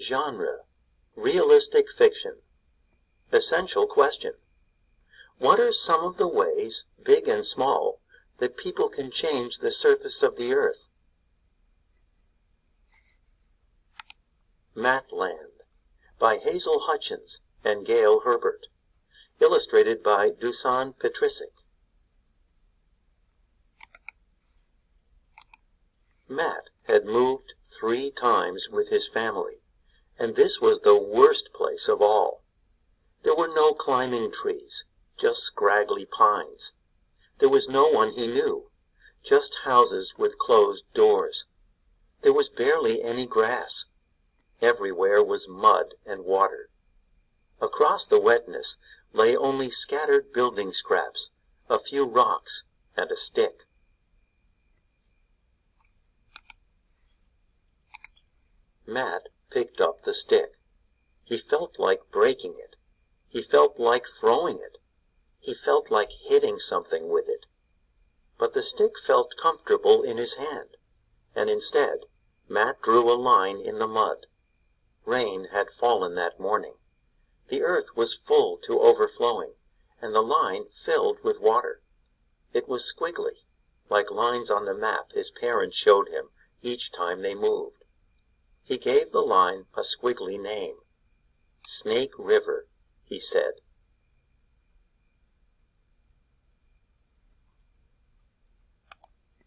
Genre: realistic fiction. Essential question: what are some of the ways, big and small, that people can change the surface of the earth? Mattland, by Hazel Hutchins and Gail Herbert. Illustrated by Dusan Petrisic. Matt had moved 3 times with his family, and this was the worst place of all. There were no climbing trees, just scraggly pines. There was no one he knew, just houses with closed doors. There was barely any grass. Everywhere was mud and water. Across the wetness lay only scattered building scraps, a few rocks, and a stick. Matt picked up the stick. He felt like breaking it. He felt like throwing it. He felt like hitting something with it. But the stick felt comfortable in his hand, and instead, Matt drew a line in the mud. Rain had fallen that morning. The earth was full to overflowing, and the line filled with water. It was squiggly, like lines on the map his parents showed him each time they moved. He gave the line a squiggly name. Snake River, he said.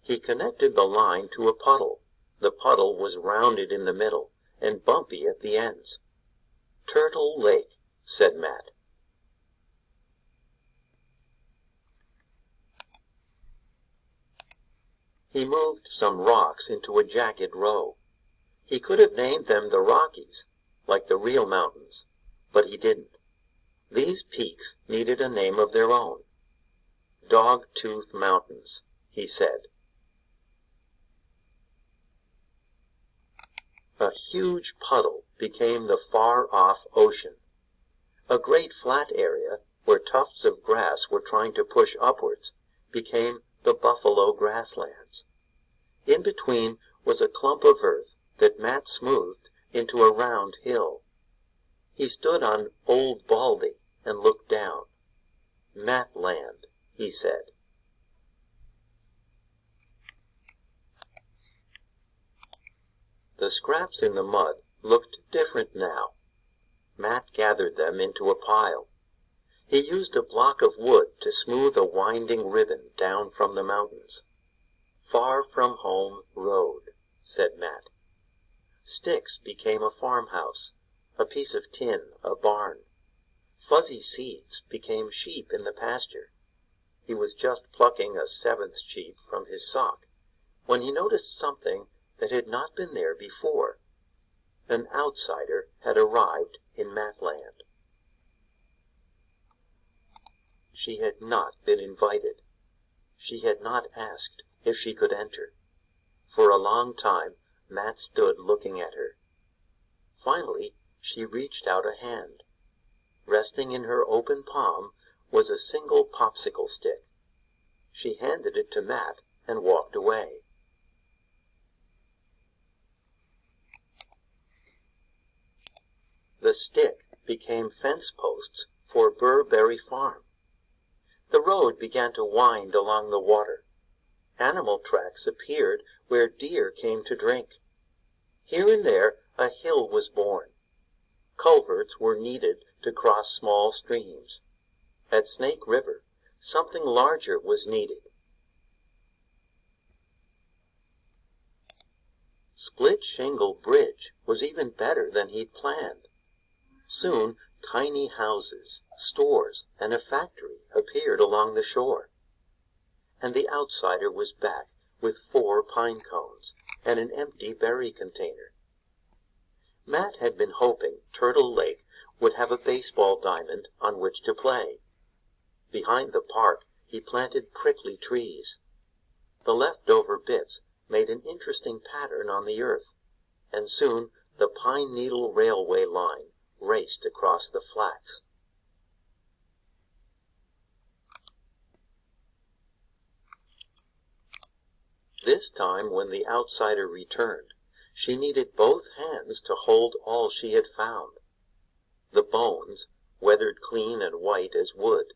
He connected the line to a puddle. The puddle was rounded in the middle and bumpy at the ends. Turtle Lake, said Matt. He moved some rocks into a jagged row. He could have named them the Rockies, like the real mountains, but he didn't. These peaks needed a name of their own. Dogtooth Mountains, he said. A huge puddle became the far-off ocean. A great flat area, where tufts of grass were trying to push upwards, became the buffalo grasslands. In between was a clump of earth that Matt smoothed into a round hill. He stood on Old Baldy and looked down. Mattland, he said. The scraps in the mud looked different now. Matt gathered them into a pile. He used a block of wood to smooth a winding ribbon down from the mountains. Far from home road, said Matt. Sticks became a farmhouse, a piece of tin, a barn. Fuzzy seeds became sheep in the pasture. He was just plucking a 7th sheep from his sock when he noticed something that had not been there before. An outsider had arrived in Mattland. She had not been invited. She had not asked if she could enter. For a long time, Matt stood looking at her. Finally, she reached out a hand. Resting in her open palm was a single popsicle stick. She handed it to Matt and walked away. The stick became fence posts for Burberry Farm. The road began to wind along the water. Animal tracks appeared where deer came to drink. Here and there a hill was born. Culverts were needed to cross small streams. At Snake River, something larger was needed. Split Shingle Bridge was even better than he'd planned. Soon, tiny houses, stores, and a factory appeared along the shore. And the outsider was back with 4 pine cones and an empty berry container. Matt had been hoping Turtle Lake would have a baseball diamond on which to play. Behind the park, he planted prickly trees. The leftover bits made an interesting pattern on the earth, and soon the Pine Needle Railway line raced across the flats. This time when the outsider returned, She needed both hands to hold all she had found. The bones, weathered clean and white as wood,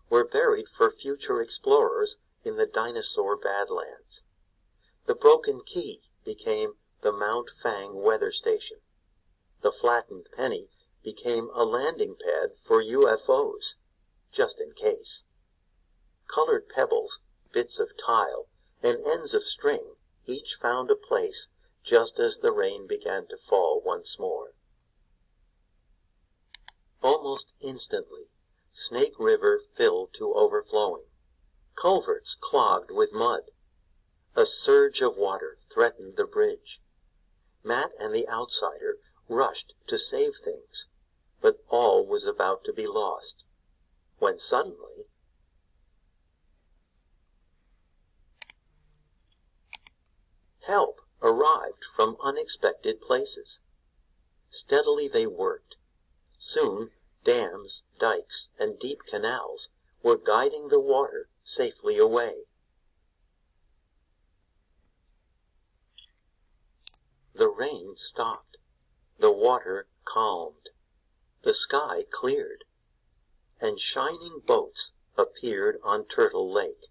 were buried for future explorers in the dinosaur Badlands. The broken key became the Mount Fang weather station. The flattened penny became a landing pad for UFOs, just in case. Colored pebbles, bits of tile, and ends of string each found a place just as the rain began to fall once more. Almost instantly, Snake River filled to overflowing. Culverts clogged with mud. A surge of water threatened the bridge. Matt and the outsider rushed to save things, but all was about to be lost, when suddenly help arrived from unexpected places. Steadily they worked. Soon, dams, dikes, and deep canals were guiding the water safely away. The rain stopped. The water calmed. The sky cleared. And shining boats appeared on Turtle Lake.